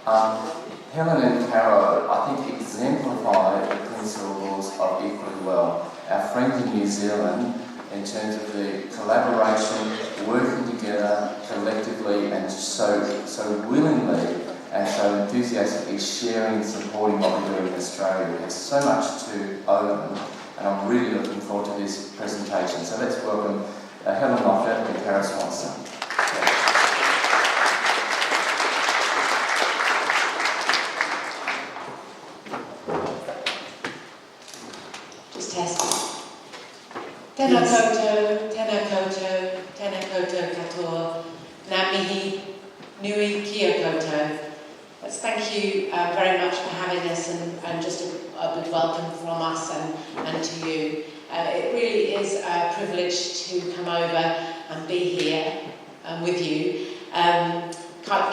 Helen and Caro, I think, exemplify the principles of equally well. Our friends in New Zealand, in terms of the collaboration, working together collectively and so willingly and so enthusiastically sharing and supporting what we're doing in Australia. We have so much to owe them, and I'm really looking forward to this presentation. So let's welcome Helen Lockett and Caro Swanson. Tēnā koutou, tēnā koutou, tēnā koutou katoa, ngā mihi, nui kia koutou. Let's thank you very much for having us and just a big welcome from us and to you. It really is a privilege to come over and be here with you.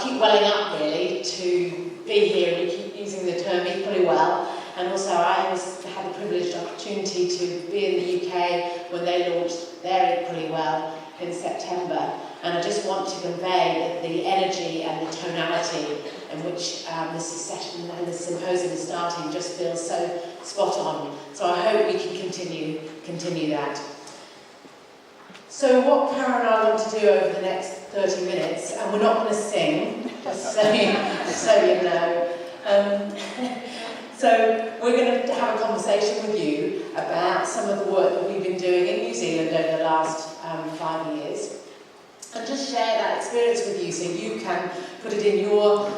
Keep welling up really to be here, and you keep using the term equally well. And also I had the privileged opportunity to be in the UK when they launched their Equally Well in September. And I just want to convey that the energy and the tonality in which this session and this symposium is starting just feels so spot on. So I hope we can continue that. So what Caro and I want to do over the next 30 minutes, and we're not going to sing, just so you know. So we're going to have a conversation with you about some of the work that we've been doing in New Zealand over the last 5 years, and just share that experience with you so you can put it in your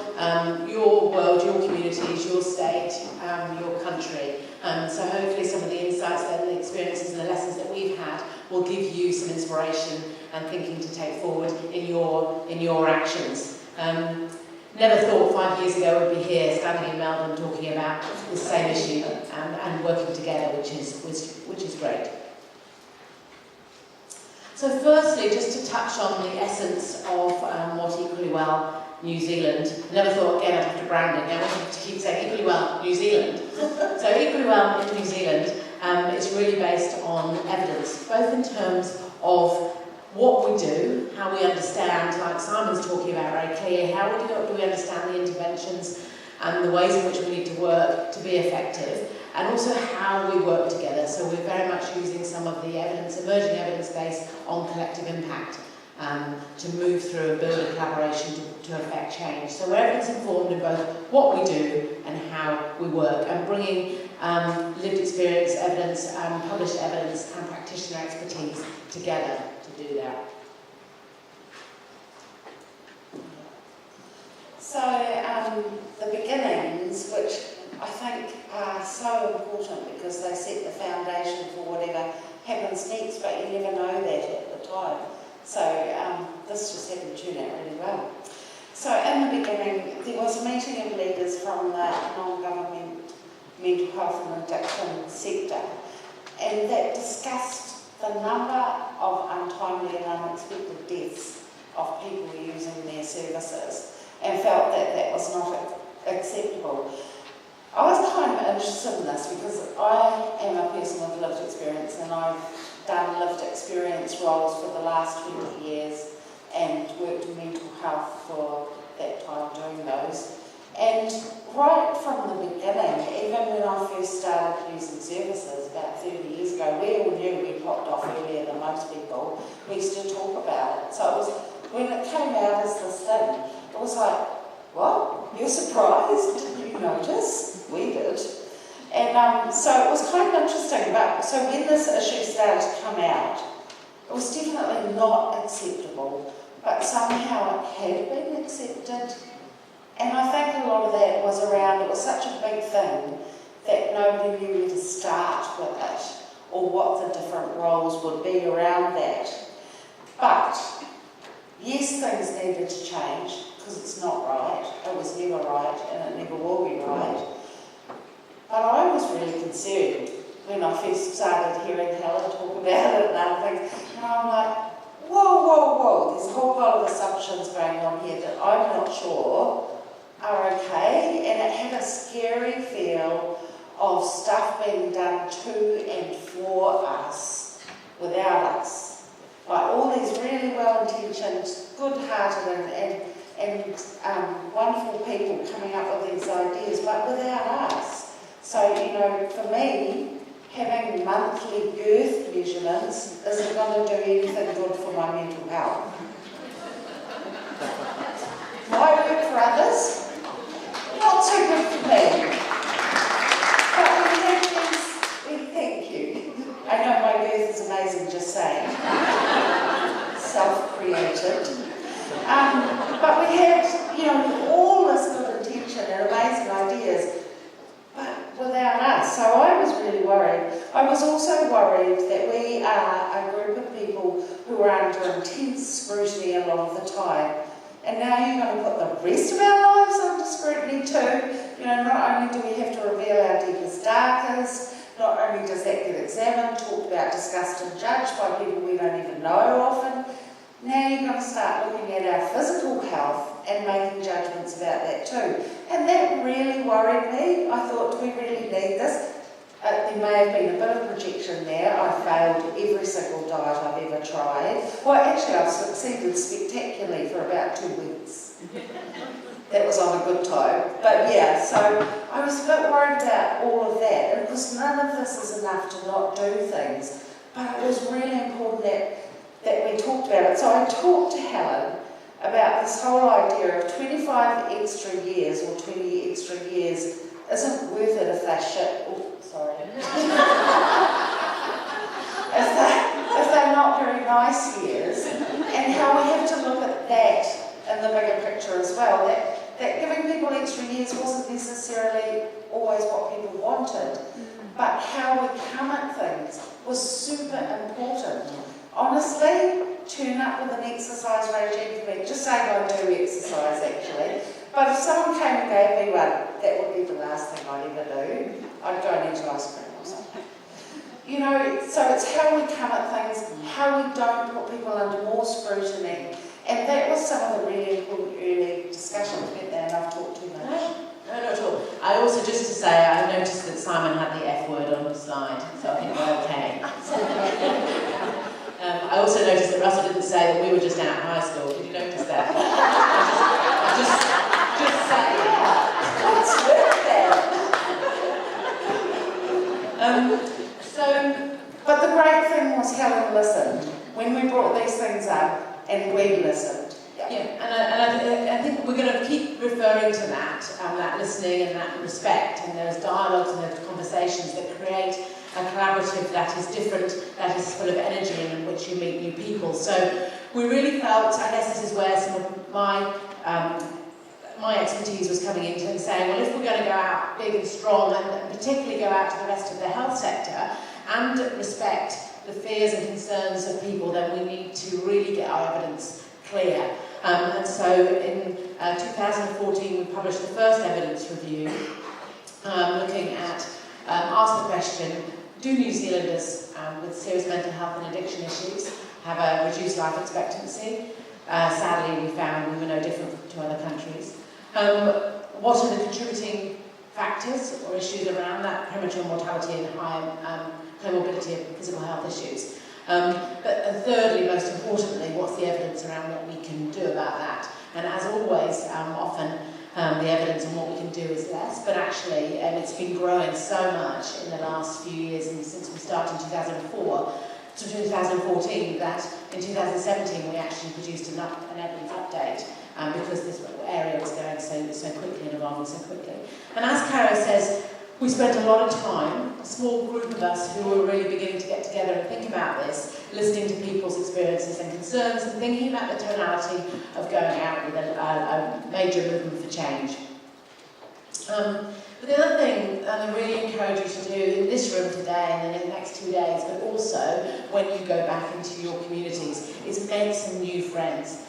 world, your communities, your state, your country. So hopefully some of the insights and the experiences and the lessons that we've had will give you some inspiration and thinking to take forward in your actions. Never thought 5 years ago we'd be here standing in Melbourne talking about the same issue and working together, which is great. So firstly, just to touch on the essence of what Equally Well New Zealand. Never thought again I'd have to brand it. I wanted to keep saying Equally Well New Zealand. So Equally Well in New Zealand is really based on evidence, both in terms of what we do, how we understand, like Simon's talking about very clearly, how do we understand the interventions and the ways in which we need to work to be effective, and also how we work together. So we're very much using some of the evidence, emerging evidence base on collective impact to move through and build a collaboration to affect change. So we're evidence-informed in both what we do and how we work, and bringing lived experience evidence, published evidence and practitioner expertise together to do that. So the beginnings, which I think are so important because they set the foundation for whatever happens next, but you never know that at the time. So this just happened to turn out really well. So in the beginning, there was a meeting of leaders from the non-government mental health and addiction sector, and that discussed the number of untimely and unexpected deaths of people using their services, and felt that that was not acceptable. I was kind of interested in this because I am a person with lived experience, and I've done lived experience roles for the last 20 years and worked in mental health for that time doing those. And right from the beginning, even when I first started using services about 30 years ago, we all knew we popped off earlier than most people. We used to talk about it. So it was, when it came out as this thing, it was like, what? You're surprised? Didn't you notice? We did. And so it was kind of interesting. But so when this issue started to come out, it was definitely not acceptable, but somehow it had been accepted. And I think a lot of that was around, it was such a big thing that nobody knew where to start with it or what the different roles would be around that. But yes, things needed to change because it's not right. It was never right and it never will be right. But I was really concerned when I first started hearing Helen talk about it and other things. And I'm like, whoa, there's a whole pile of assumptions going on here that I'm not sure are okay, and it had a scary feel of stuff being done to and for us without us. Like all these really well-intentioned, good-hearted and wonderful people coming up with these ideas, but without us. So, you know, for me, having monthly girth measurements isn't going to do anything good for my mental health. Might work for others, not so good for me. But we have these, thank you. I know my girth is amazing, just saying. Self-created. But we had, you know, all this good intention and amazing ideas, but without us. So I was really worried. I was also worried that we are a group of people who are under intense scrutiny a lot of the time. And now you're going to put the rest of our lives under scrutiny too. You know, not only do we have to reveal our deepest, darkest, not only does that get examined, talked about, discussed and judged by people we don't even know often, now you're going to start looking at our physical health and making judgments about that too. And that really worried me. I thought, do we really need this? There may have been a bit of projection there. I failed every single diet I've ever tried. Well, actually, I've succeeded spectacularly for about 2 weeks. That was on a good time. But yeah, so I was a bit worried about all of that. And because none of this is enough to not do things, but it was really important that we talked about it. So I talked to Helen about this whole idea of 25 extra years or 20 extra years isn't worth it if they're shit. Oh, sorry. if they're not very nice years, and how we have to look at that in the bigger picture as well. That giving people extra years wasn't necessarily always what people wanted, but how we come at things was super important. Honestly, turn up with an exercise regime for me. Just saying I do exercise actually. But if someone came and gave me one, that would be the last thing I'd ever do. I'd go and eat ice cream or something. You know, so it's how we come at things, how we don't put people under more scrutiny. And that was some of the really important early discussions. Weren't there? And I've talked too much. No, not at all. I also, just to say, I noticed that Simon had the F word on the slide, so I think we're okay. I also noticed that Russell didn't say that we were just out of high school. Did you notice that? just say that. What's with that? But the great thing was Helen listened when we brought these things up, and we listened. Yeah, and I think we're going to keep referring to that listening and that respect, and those dialogues and those conversations that create a collaborative that is different, that is full of energy, and in which you meet new people. So we really felt, I guess this is where some of my expertise was coming into, and saying, well, if we're going to go out big and strong, and particularly go out to the rest of the health sector, and respect the fears and concerns of people, then we need to really get our evidence clear. And so in 2014 we published the first evidence review, looking at, ask the question, do New Zealanders with serious mental health and addiction issues have a reduced life expectancy? Sadly, we found we were no different to other countries. What are the contributing factors or issues around that premature mortality and high comorbidity of physical health issues? But thirdly, most importantly, what's the evidence around what we can do about that? And as always, often the evidence on what we can do is less, but actually it's been growing so much in the last few years, and since we started in 2004 to 2014, that in 2017 we actually produced an evidence update because this area was going so quickly and evolving so quickly. And as Caro says, we spent a lot of time, a small group of us who were really beginning to get together and think about this, listening to people's experiences and concerns, and thinking about the tonality of going out with a major movement for change. But the other thing that I really encourage you to do in this room today and then in the next 2 days, but also when you go back into your communities, is make some new friends.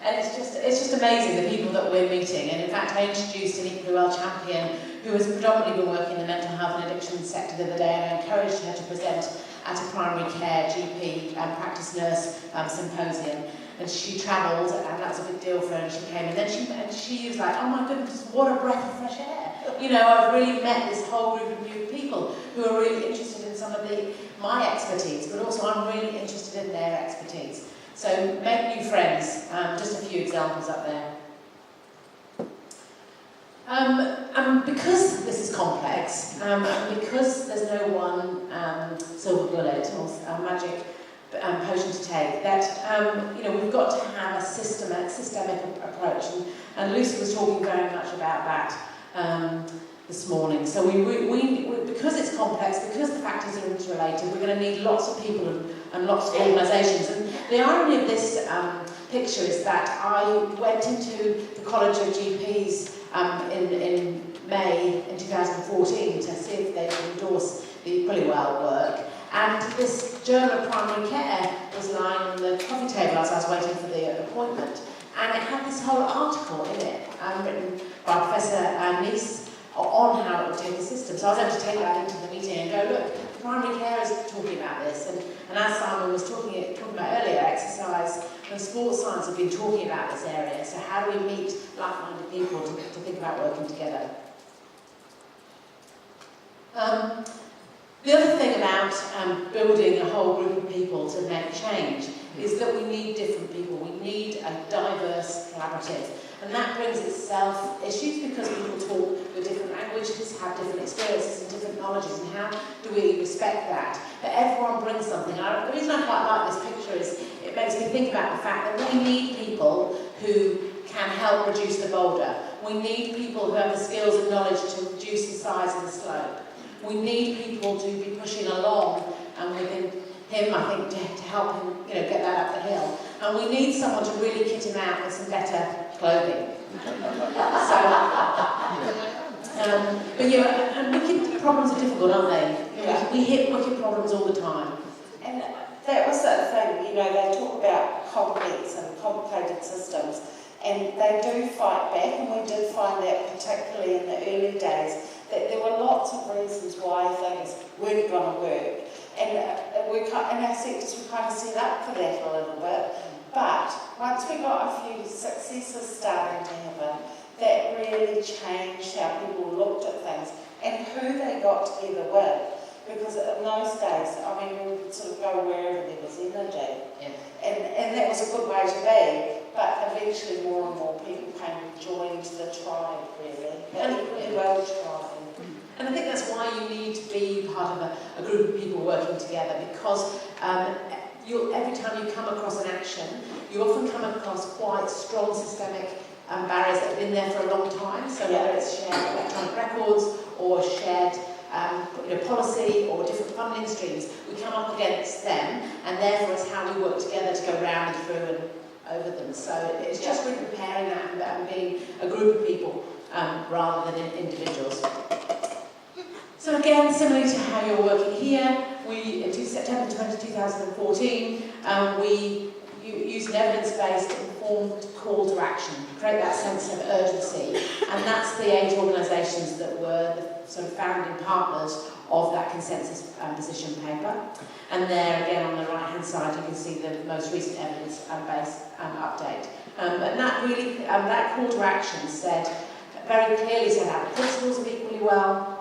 And it's just amazing, the people that we're meeting. And in fact, I introduced an equally well champion who has predominantly been working in the mental health and addiction sector the other day, and I encouraged her to present at a primary care GP practice nurse symposium. And she travelled, and that was a big deal for her, and she came, and then she was like, oh my goodness, what a breath of fresh air. You know, I've really met this whole group of new people who are really interested in some of my expertise, but also I'm really interested in their expertise. So make new friends, just a few examples up there. And because this is complex, and because there's no one silver bullet or magic potion to take, that we've got to have a systemic approach, and Lucy was talking very much about that this morning. So we because it's complex, because the factors are interrelated, we're going to need lots of people and lots of organisations. And the irony of this picture is that I went into the College of GPs in May in 2014 to see if they would endorse the Equally Well work. And this Journal of Primary Care was lying on the coffee table as I was waiting for the appointment. And it had this whole article in it, written by Professor Nice, on how it would take the system. So I was able to take that into the meeting and go, look, primary care is talking about this. And as Simon was talking about earlier, exercise and sports science have been talking about this area. So how do we meet like-minded people to think about working together? The other thing about building a whole group of people to make change is that we need different people. We need a diverse collaborative. And that brings itself issues because people talk with different languages, have different experiences and different knowledges, and how do we respect that? But everyone brings something. The reason I quite like this picture is it makes me think about the fact that we need people who can help reduce the boulder. We need people who have the skills and knowledge to reduce the size of the slope. We need people to be pushing along, and within him, I think, to help him, get that up the hill. And we need someone to really kit him out with some better clothing. And wicked problems are difficult, aren't they? Yeah. We hit wicked problems all the time. And that was the thing, they talk about complex and complicated systems, and they do fight back, and we did find that particularly in the early days, that there were lots of reasons why things weren't going to work. And in our sectors we kind of set up for that a little bit. But once we got a few successes starting to happen, that really changed how people looked at things and who they got together with. Because in those days, we would sort of go wherever there was energy. Yeah. And that was a good way to be. But eventually more and more people came and joined the tribe, really. The Equally Well tribe. And I think that's why you need to be part of a group of people working together, because every time you come across an action, you often come across quite strong systemic barriers that have been there for a long time. So whether it's shared electronic records or shared policy or different funding streams, we come up against them, and therefore it's how we work together to go round and through and over them. So it's just really preparing that and being a group of people rather than individuals. So again, similarly to how you're working here, in September 2014, we used an evidence-based informed call to action, create that sense of urgency, and that's the 8 organisations that were the sort of founding partners of that consensus position paper. And there again on the right-hand side you can see the most recent evidence-based update. And that really, that call to action very clearly set out the principles of Equally Well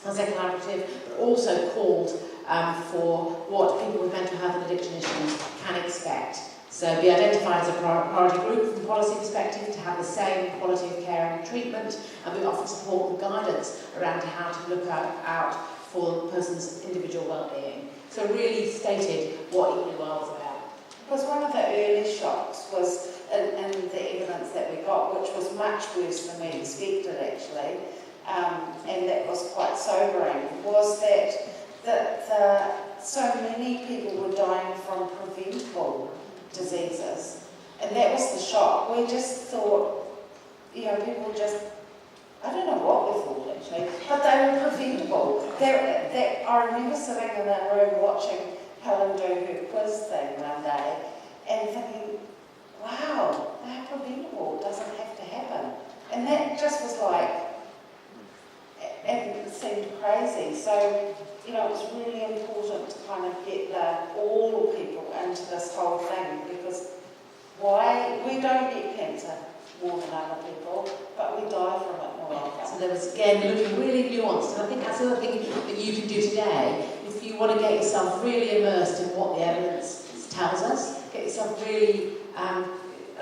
as a collaborative, but also called for what people with mental health and addiction issues can expect. So be identified as a priority group from a policy perspective, to have the same quality of care and treatment, and we offer support and guidance around how to look out for the person's individual well-being. So really stated what Equally Well is about. Because one of the early shocks was in the evidence that we got, which was much worse than we expected actually, and that was quite sobering, was that so many people were dying from preventable diseases. And that was the shock. We just thought, people just, I don't know what we thought actually, but they were preventable. I remember sitting in a room watching Helen do her quiz thing one day and thinking, wow, they're preventable, it doesn't have to happen. And that just was like, it seemed crazy. So, it was really important to kind of get all people into this whole thing, because we don't get cancer more than other people, but we die from it more often. So there was, again, looking really nuanced, and I think that's the other thing that you can do today. If you want to get yourself really immersed in what the evidence tells us, get it's a really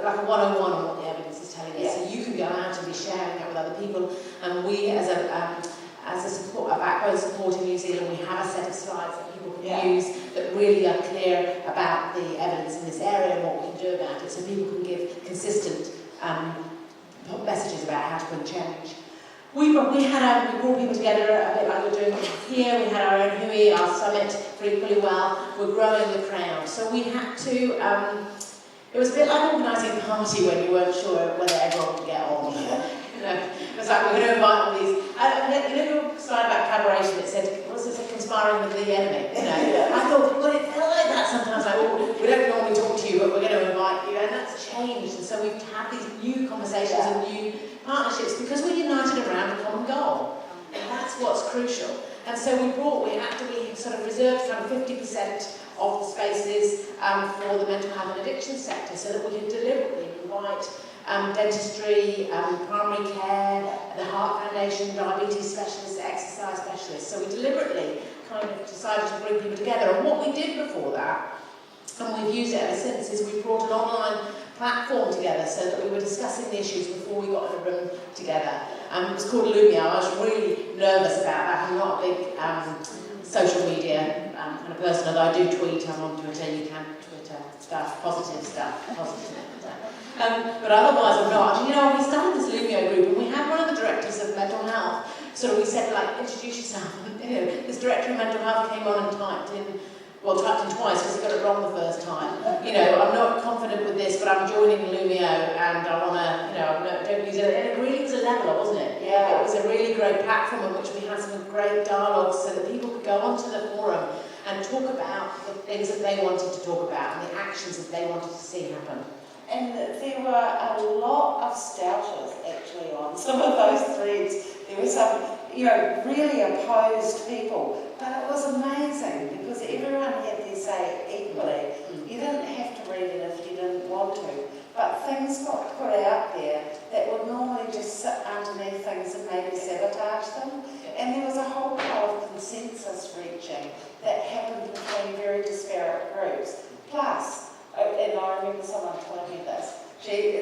like a 101 on what the evidence is telling us. So you can go out and be sharing that with other people. And we, as a support, a backbone support in New Zealand, we have a set of slides that people can use that really are clear about the evidence in this area and what we can do about it, so people can give consistent messages about how to bring change. We brought people together a bit like we're doing here. We had our own hui, our summit for Equally Well. We're growing the crowd. So we had to, it was a bit like organising a party when you weren't sure whether everyone would get on. It was like, we're going to invite all these. Your slide about collaboration, it said, what's this, conspiring with the enemy? I thought, well, it felt like that sometimes. Like, well, we don't normally talk to you, but we're going to invite you. And that's changed. And so we've had these new conversations and new partnerships because we're united around a common goal. And that's what's crucial. And so we had to sort of reserved kind of 50% of the spaces for the mental health and addiction sector, so that we could deliberately invite dentistry, primary care, the Heart Foundation, diabetes specialists, exercise specialists. So we deliberately kind of decided to bring people together. And what we did before that, and we've used it ever since, is we brought an online platform together so that we were discussing the issues before we got in a room together. It was called Lumia. I was really nervous about that. I'm not a big social media kind of person, although I do tweet. I'm on Twitter. You can Twitter stuff, positive stuff. But otherwise I'm not. And, we started this Lumio group, and we had one of the directors of mental health. So we said, like, introduce yourself. And, this director of mental health came on and typed in twice because he got it wrong the first time. I'm not confident with this, but I'm joining Lumio and I want to, don't use it. And it really was a leveler, wasn't it? Yeah. It was a really great platform in which we had some great dialogues so that people could go onto the forum and talk about the things that they wanted to talk about and the actions that they wanted to see happen. And there were a lot of stouters actually on some of those threads. There were some, really opposed people. But it was amazing because everyone had their say equally. You didn't have to read it if you didn't want to. But things got put out there that would normally just sit underneath things and maybe sabotage them. And there was a whole lot of consensus reaching that happened between very disparate groups. Plus, and I remember someone telling me this,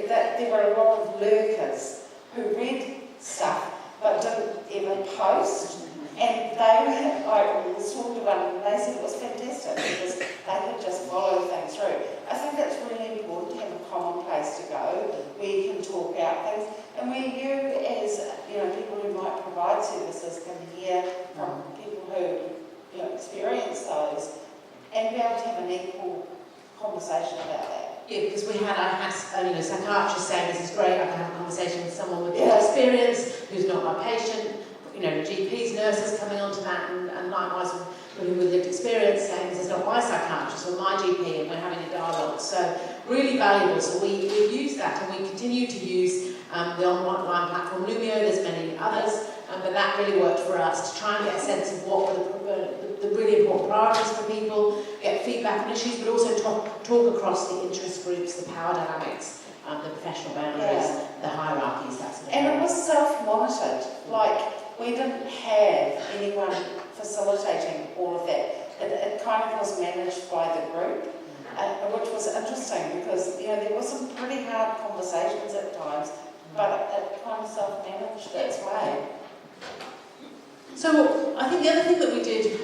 that there were a lot of lurkers who read stuff but didn't even post. And I was talking to one and they said it was fantastic because they could just follow things through. I think it's really important to have a common place to go where you can talk out things and where you as people who might provide services can hear from people who experience those and be able to have an equal conversation about that. Yeah, because I had psychiatrists saying this is great, I can have a conversation with someone with experience who's not my patient, GPs, nurses coming onto that, and likewise people with lived experience saying this is not my psychiatrist or my GP, and we're having a dialogue. So really valuable. So we've used that, and we continue to use the online platform Lumio. There's many others, but that really worked for us to try and get a sense of what were the really important priorities for people, get feedback on issues, but also talk across the interest groups, the power dynamics, the professional boundaries, the hierarchies, that sort of thing. And it was self-monitored. We didn't have anyone facilitating all of that. It kind of was managed by the group, which was interesting because there were some pretty hard conversations at times, but it kind of self-managed its way. So I think the other thing that we did,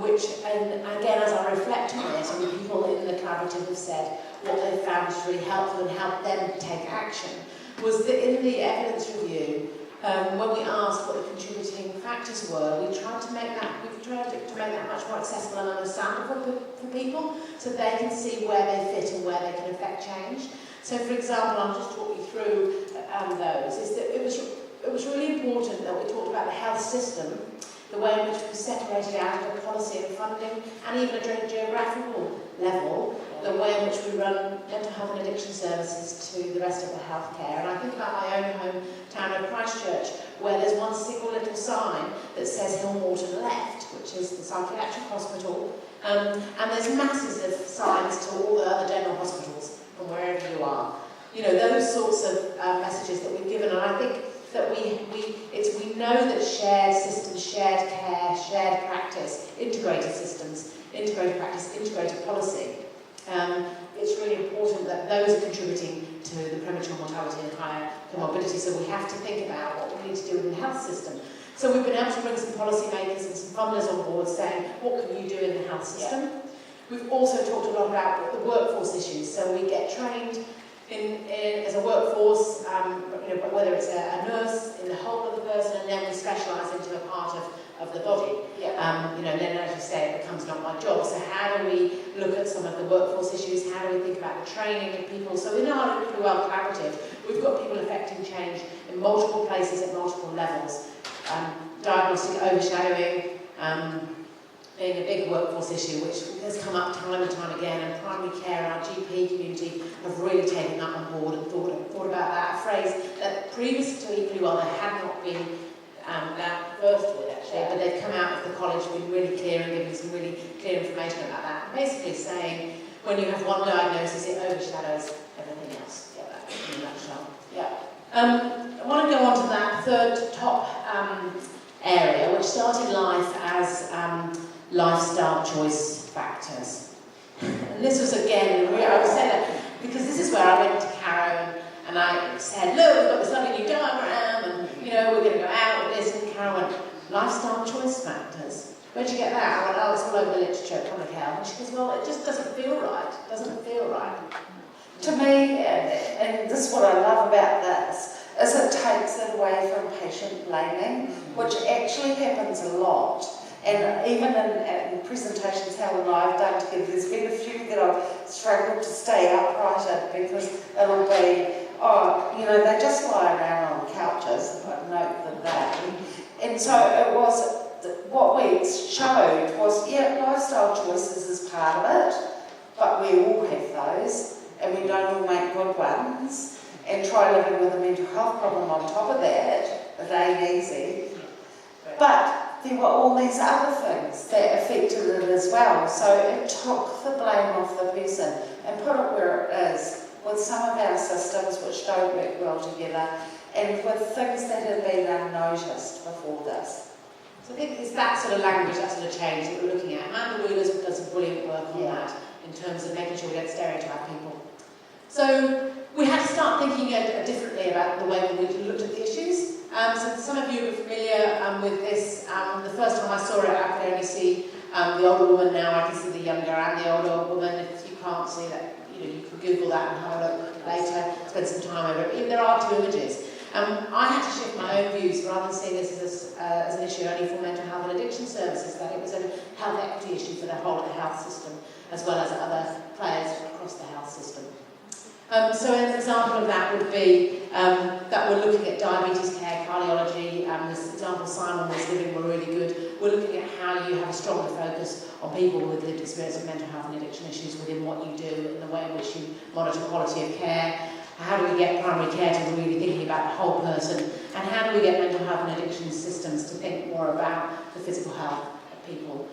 which, and again as I reflect on it, and people in the collaborative have said what they found was really helpful and helped them take action, was that in the evidence review, when we asked what the contributing factors were, we've tried to make that much more accessible and understandable for people, so they can see where they fit and where they can affect change. So, for example, I'll just talk you through those. Is that it was really important that we talked about the health system, the way in which we separated out the policy and funding, and even at a geographical level, the way in which we run mental health and addiction services to the rest of the healthcare. And I think about my own hometown of Christchurch, where there's one single little sign that says Hill Morton Left, which is the psychiatric hospital, and there's masses of signs to all the other general hospitals from wherever you are. Those sorts of messages that we've given, and I think that we know that shared systems, shared care, shared practice, integrated systems, integrated practice, integrated policy it's really important that those are contributing to the premature mortality and higher comorbidity. So we have to think about what we need to do in the health system. So we've been able to bring some policymakers and some funders on board saying, what can you do in the health system? Yeah. We've also talked a lot about the workforce issues. So we get trained as a workforce, whether it's a nurse in the whole of the person, and then we specialise into a part of the body. Yeah. Then as you say, it becomes not my job. So how do we look at some of the workforce issues? How do we think about the training of people? So in our Equally Well Collaborative, we've got people affecting change in multiple places at multiple levels. Diagnostic overshadowing, being a big workforce issue, which has come up time and time again, and primary care, our GP community have really taken that on board and thought about that. A phrase that previous to Equally Well they had not been that versed with actually, but they've come out of the college being really clear and giving some really clear information about that. And basically saying when you have one diagnosis, it overshadows everything else. Yeah, that in a nutshell. Yeah. I want to go on to that third top area, which started life as lifestyle choice factors. And this was again, I would say that because this is where I went to Caro and I said, look, we've got this lovely new diagram and we're going to go out with this, and Caro went, lifestyle choice factors. Where'd you get that? I went, oh, it's all over the literature, come on, Helen. And she goes, well, it just doesn't feel right. It doesn't feel right. To me, and this is what I love about this, is it takes it away from patient blaming, which actually happens a lot. And even in presentations Helen and I have done together, there's been a few that I've struggled to stay upright at because it'll be, they just lie around on couches, I've noted that. And so it was, what we showed was, lifestyle choices is part of it, but we all have those, and we don't all make good ones. And try living with a mental health problem on top of that, it ain't easy. But there were all these other things that affected it as well. So it took the blame off the person and put it where it is, with some of our systems which don't work well together, and with things that had been unnoticed before this. So I think it's that sort of language, that sort of change that we're looking at. Amanda Wheeler's does some brilliant work on that in terms of making sure we don't stereotype people. So we had to start thinking differently about the way we looked at the issues. So some of you are familiar with this. The first time I saw it, I could only see the older woman. Now I can see the younger and the older woman. If you can't see that, you could Google that and have a look later, spend some time over it. There are two images. I had to shift my own views rather than seeing this as an issue only for mental health and addiction services, that it was a health equity issue for the whole of the health system, as well as other players across the health system. So an example of that would be that we're looking at diabetes care, cardiology, this example Simon was giving were really good. We're looking at how you have a stronger focus on people with lived experience of mental health and addiction issues within what you do and the way in which you monitor quality of care. How do we get primary care to really thinking about the whole person? And how do we get mental health and addiction systems to think more about the physical health of people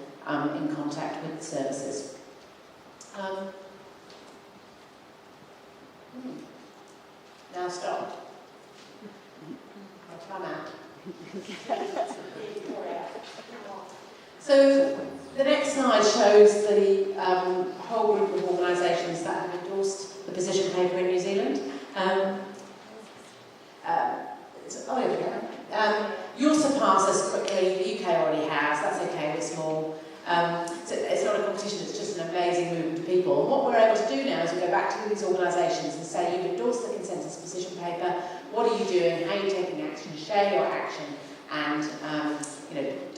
in contact with services? Now stop. I'll come out. So the next slide shows the whole group of organisations that have endorsed the position paper in New Zealand. You'll surpass us quickly. The UK already has. That's okay. We're small. So it's not a competition, it's just an amazing movement of people. And what we're able to do now is we go back to these organisations and say, you've endorsed the consensus position paper, what are you doing, how are you taking action, share your action, and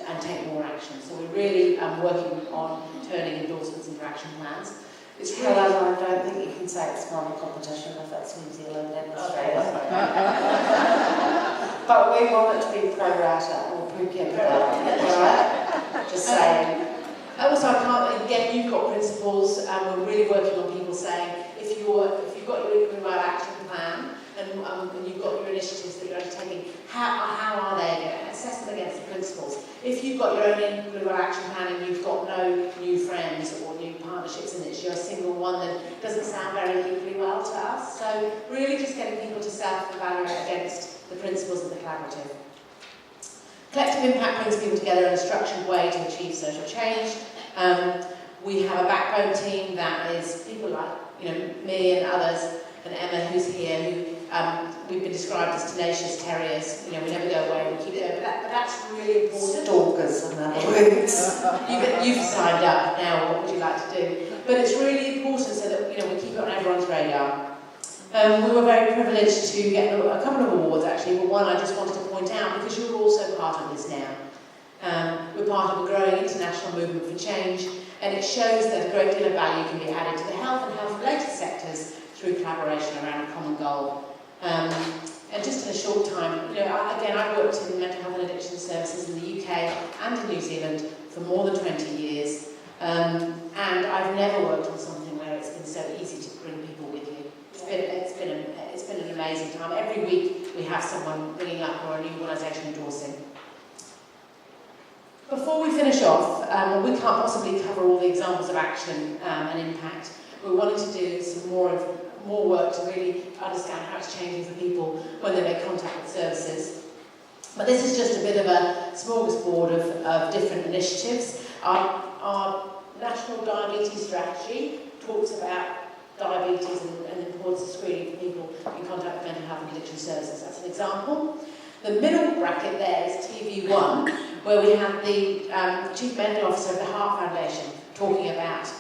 and take more action. So we're really working on turning endorsements into action plans. It's Helen, I don't think you can say it's not a competition if it's New Zealand and Australia. But we want it to be pro rata or per capita, right? Just saying. Also, again, you've got principles, and we're really working on people saying, if you've got your Equally Well action plan, and you've got your initiatives that you're undertaking, how are they? Assess them against the principles. If you've got your own Equally Well action plan and you've got no new friends or new partnerships in it, you're a single one that doesn't sound very equally well to us. So really just getting people to self-evaluate against the principles of the collaborative. Collective impact brings people together in a structured way to achieve social change. We have a backbone team that is people like me and others, and Emma, who's here, who we've been described as tenacious terriers. We never go away, we keep going. But that's really important. Stalkers, in other words. You've signed up now. What would you like to do? But it's really important so that we keep it on everyone's radar. We were very privileged to get a couple of awards actually, but one I just wanted to point out because you're also part of this now. We're part of a growing international movement for change, and it shows that a great deal of value can be added to the health and health-related sectors through collaboration around a common goal. And just in a short time, I've worked in mental health and addiction services in the UK and in New Zealand for more than 20 years, and I've never worked on something where it's been so easy to bring people with you. It's been an amazing time. Every week we have someone ringing up or a new organisation endorsing. Before we finish off, we can't possibly cover all the examples of action and impact. We're wanting to do some more work to really understand how it's changing for people when they make contact with services. But this is just a bit of a smorgasbord of different initiatives. Our National Diabetes Strategy talks about diabetes and the importance of screening for people in contact with mental health and addiction services. That's an example. The middle bracket there is TV1, where we had the Chief Medical Officer of the Heart Foundation talking about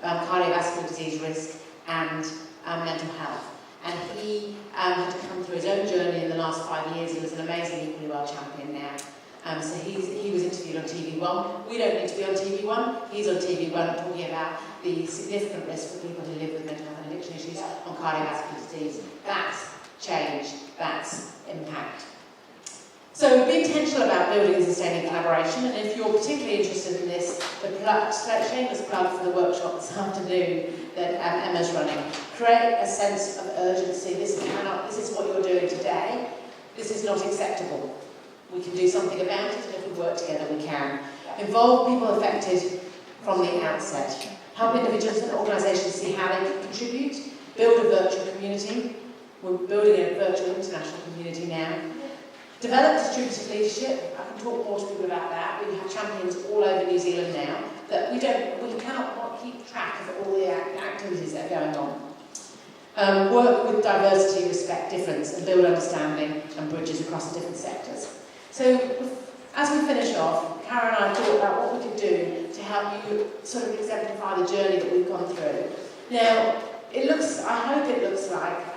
cardiovascular disease risk and mental health. And he had to come through his own journey in the last 5 years. He was an amazing Equally Well champion now. So he was interviewed on TV1. We don't need to be on TV1. He's on TV1 talking about the significant risk for people who live with mental health and addiction issues on cardiovascular disease. That's change. That's impact. So be intentional about building and sustaining collaboration, and if you're particularly interested in this, shameless plug for the workshop this afternoon that Emma's running. Create a sense of urgency. This is what you're doing today. This is not acceptable. We can do something about it, and if we work together, we can. Involve people affected from the outset. Help individuals and organisations see how they can contribute. Build a virtual community. We're building a virtual international community now. Develop distributed leadership. I can talk more to people about that. We have champions all over New Zealand now that we cannot keep track of all the activities that are going on. Work with diversity, respect difference, and build understanding and bridges across the different sectors. So, as we finish off, Caro and I thought about what we could do to help you sort of exemplify the journey that we've gone through. Now, I hope it looks like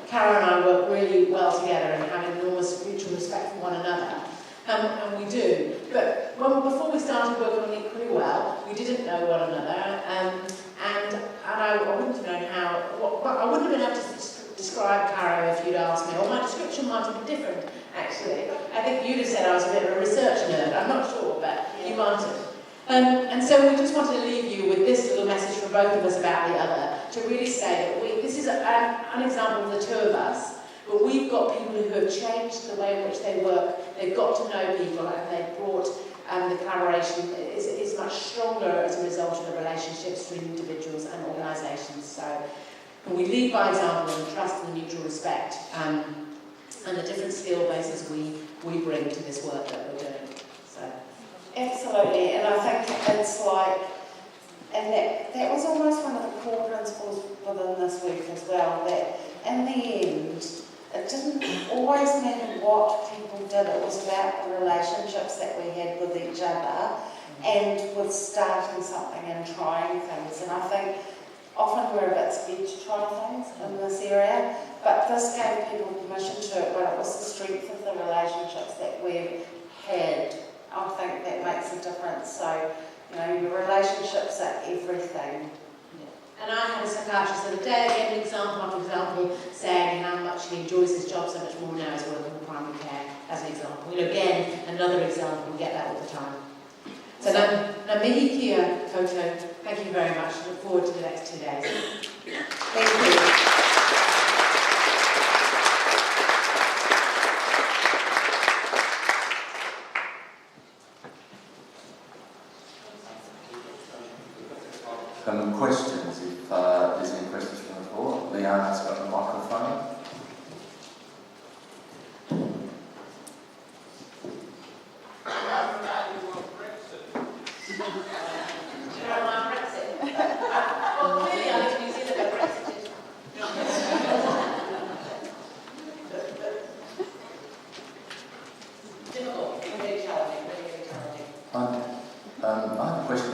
Caro and I work really well together and have enormous mutual respect for one another. And we do. But before we started working on Equally Well, we didn't know one another. And I wouldn't have known I wouldn't have been able to describe Caro if you'd asked me, or my description might have been different, actually. I think you'd have said I was a bit of a research nerd. I'm not sure, but you might have. And so we just wanted to leave you with this little message from both of us about the other, to really say that this is an example of the two of us, but we've got people who have changed the way in which they work. They've got to know people, and they've brought the collaboration is much stronger as a result of the relationships between individuals and organisations. So we lead by example and trust and mutual respect, and the different skill bases we bring to this work that we're doing. So. Absolutely, and I think it's like, and that was almost one of the core principles within this week as well, that in the end, it didn't always matter what people did, it was about the relationships that we had with each other and with starting something and trying things. And I think often we're a bit scared to try things in this area, but this gave people permission to it, but it was the strength of the relationships that we've had. I think that makes a difference. So, your relationships are everything. Yeah. And I had a psychiatrist the other day, again, example after example, saying how much he enjoys his job so much more now as working in primary care, as an example. Again, another example, we get that all the time. So, now mihi kia koutou, thank you very much. Look forward to the next 2 days. Thank you. Questions, if there's any questions from the floor. Leanne's got the microphone. Well, clearly I live in New Zealand, but Brexit I have a question,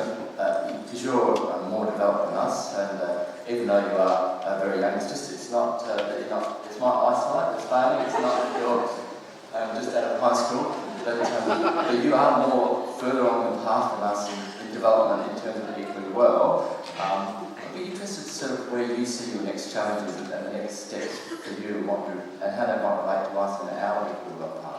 because you're more developed than us, and even though you are very young, it's not that you're not, it's my eyesight that's failing, it's not that you're just out of high school, but you are more further on the path than us in development in terms of equally well. I'd be interested sort of where you see your next challenges and the next steps for you and how that might relate to us in our equally well path.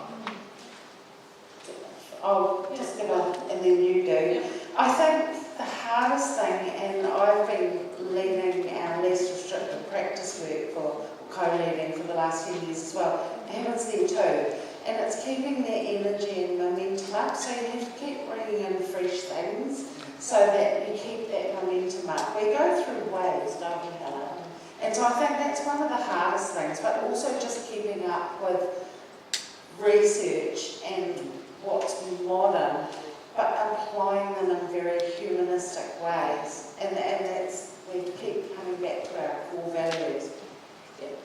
I'll just give up and then you do. I think the hardest thing, and I've been leading our less restrictive practice work for co-leading for the last few years as well. Helen's there too. And it's keeping that energy and momentum up. So you have to keep bringing in fresh things so that you keep that momentum up. We go through waves, don't we, Helen? And so I think that's one of the hardest things, but also just keeping up with research and what's modern, but applying them in very humanistic ways. And that's, we keep coming back to our core values.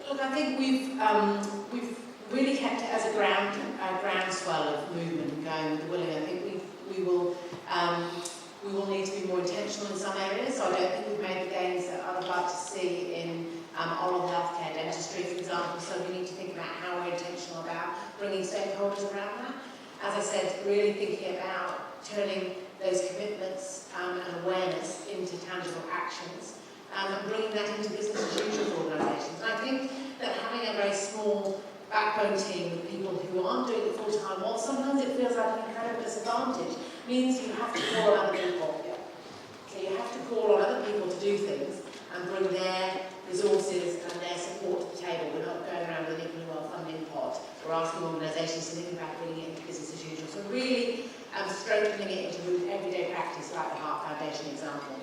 Look, I think we've really kept it as a groundswell of movement going with the willing. I think we will need to be more intentional in some areas. So I don't think we've made the gains that I would like to see in oral healthcare, dentistry, for example. So we need to think about how we're intentional about bringing stakeholders around that. As I said, really thinking about turning those commitments and awareness into tangible actions and bringing that into business as usual for organisations. And I think that having a very small backbone team with people who aren't doing it full time, while sometimes it feels like an incredible disadvantage, means you have to call on other people. So you have to call on other people to do things and bring their resources and their support to the table. We're not going around with an equally well funding pot. We're asking organisations to think about bringing it into business as usual. So really strengthening it into everyday practice, like the Heart Foundation example.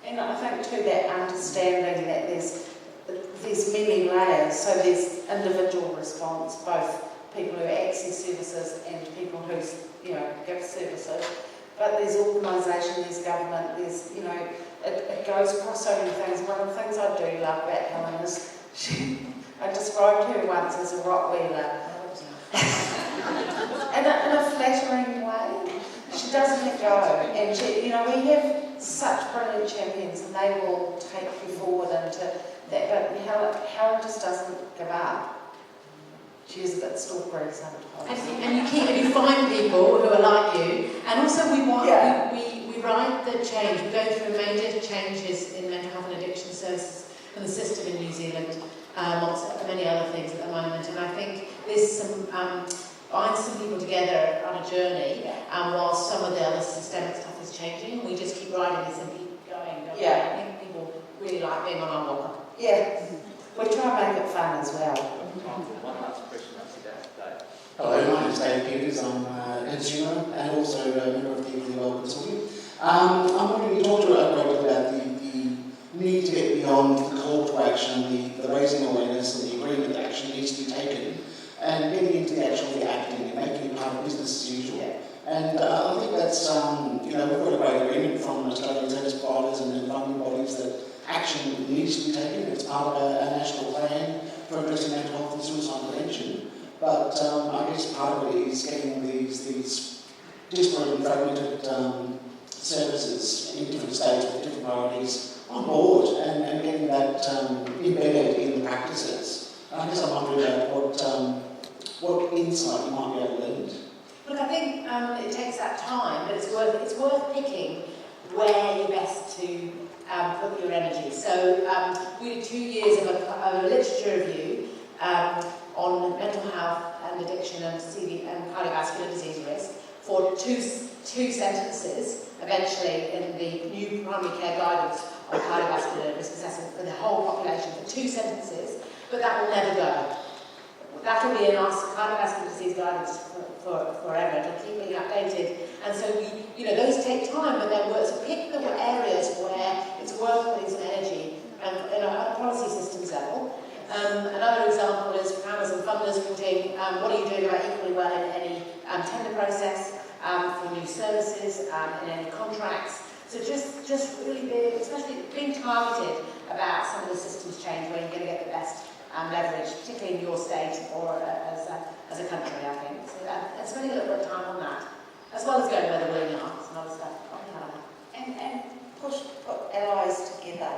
And I think too that understanding that there's many layers, so there's individual response, both people who access services and people who give services, but there's organisation, there's government, there's it goes across so many things. One of the things I do love about Helen is I described her once as a Rottweiler. in a flattering way. She doesn't let go, and we have such brilliant champions, and they will take you forward into that. But Helen just doesn't give up. She is a bit stalkery sometimes. And you find people who are like you, and also we ride the change. We're going through major changes in mental health and addiction services and the system in New Zealand, amongst many other things at the moment. And I think there's some bind some people together on a journey, while some of the other systemic stuff is changing. We just keep riding this and keep going. Don't we? I think people really like being on our walker. Yeah, we try and make it fun as well. One last question I see that today. Hello, my name is David Peters. I'm a consumer and also a member of the Equally Well Consortium. I'm wondering, you talked a great deal about the need to get beyond the call to action, the raising awareness and the agreement that action needs to be taken, and getting into the actual acting and making it part of business as usual. And I think that's, we've got a great agreement from Australian service providers and funding bodies that action needs to be taken. It's part of a national plan for addressing mental health and suicide prevention. But I guess part of it is getting these disparate and fragmented services in different states with different priorities on board and getting that embedded in the practices. I guess I'm wondering about what insight you might be able to lend. Look, I think it takes that time, but it's worth picking where you're best to put your energy. So we did 2 years of a literature review on mental health and addiction and cardiovascular disease risk for two sentences, eventually in the new primary care guidance on cardiovascular risk assessment for the whole population, for 2 sentences, but that will never go. That will be in our cardiovascular disease guidance for forever. It'll keep being updated. And so those take time, but then so pick the areas where it's worth putting some energy at a policy systems level. Another example is planners and funders putting what are you doing about equally well in any tender process for new services, in any contracts. So just really being, especially being targeted about some of the systems change where you're going to get the best leverage, particularly in your state or as a country, I think. So spending a little bit of time on that. as well as going where the balloon arts and other stuff. And put allies together,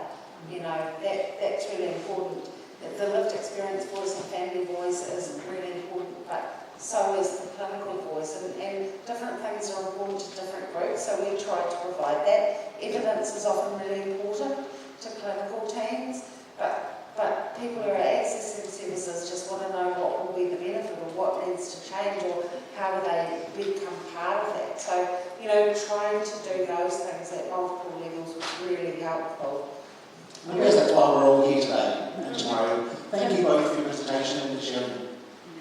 you know, that's really important. The lived experience voice and family voice is really important, but so is the clinical voice, and different things are important to different groups, so we try to provide that. Evidence is often really important to clinical teams, but people who are accessing services just want to know what will be the benefit or what needs to change or how do they become part of that. So, you know, trying to do those things at multiple levels was really helpful. I guess that's why we're all here today and tomorrow. Thank you both for your presentation and sharing.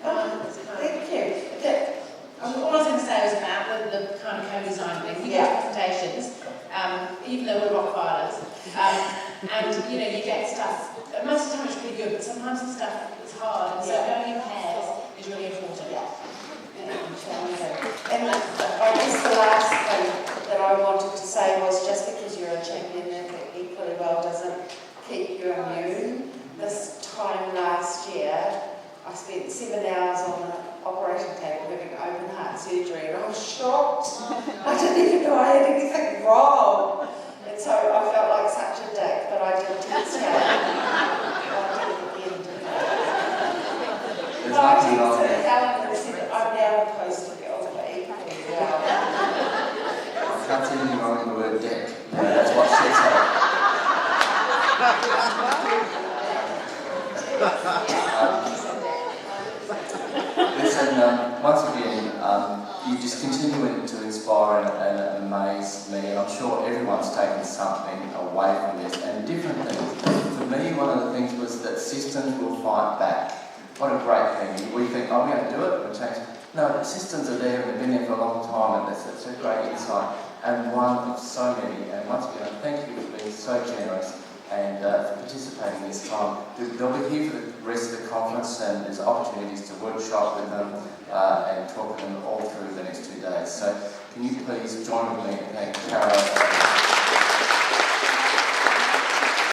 Thank you. All I was going to say was about the kind of co-design thing. We get presentations, even though we're rock fighters, and you know, you get stuff. Most of the time it's pretty good, but sometimes the stuff is hard, and so going in pairs is really important. And I guess the last thing that I wanted to say was just because you're a champion that equally well doesn't keep you immune. This time last year, I spent 7 hours on the operating table having open heart surgery, and I was shocked. I didn't even know I had anything wrong. And so I felt like such a dick, but I did text her. I did it again today. But I texted Helen and said, I'm now the poster girl for equally well. I can't see anything wrong with the word dick. No, that's what she said. Listen, once again, you just continue to inspire and amaze me, and I'm sure everyone's taken something away from this, and different things. For me, one of the things was that systems will fight back. What a great thing. We think, oh, we're going to do it, we'll change. No, the systems are there and they've been there for a long time, and it's a great insight, and one of so many. And once again, thank you for being so generous and for participating this time. They'll be here for the rest of the conference, and there's opportunities to workshop with them and talk to them all through the next 2 days. So can you please join with me and thank Caro.